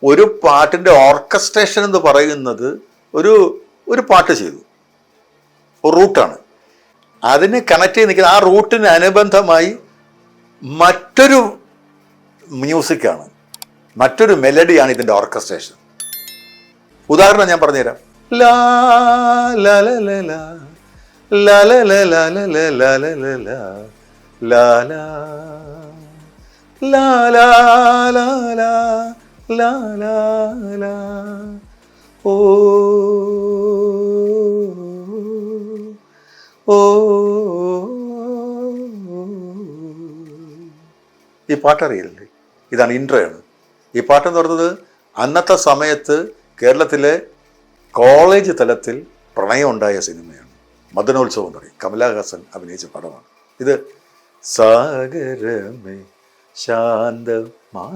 ഒരു പാട്ടിൻ്റെ ഓർക്കസ്ട്രേഷൻ എന്ന് പറയുന്നത് ഒരു പാട്ട് ചെയ്തു, ഒരു റൂട്ടാണ്. അതിനെ കണക്ട് ചെയ്ത് നിൽക്കുന്ന ആ റൂട്ടിന് അനുബന്ധമായി മറ്റൊരു മ്യൂസിക്കാണ്, മറ്റൊരു മെലഡിയാണ് ഇതിൻ്റെ ഓർക്കസ്ട്രേഷൻ. ഉദാഹരണം ഞാൻ പറഞ്ഞുതരാം. ലാ ലാ ലാ ലാ ലാ ലാ ലാ ലാ ലാ ലാ ലാ ലാ ലാ ലാ ലാ ലാ ലാ ലാ ഓ ഓ. ഈ പാട്ടറിയില്ലേ? ഇതാണ് ഇൻട്രോയാണ്. ഈ പാട്ടെന്ന് പറയുന്നത് അന്നത്തെ സമയത്ത് കേരളത്തിലെ കോളേജ് തലത്തിൽ പ്രണയം ഉണ്ടായ സിനിമയാണ്. മദനോത്സവം എന്ന് പറയും, കമലഹാസൻ അഭിനയിച്ച പടമാണ് ഇത്. സാഗരമേ ശാന്തമാകനീ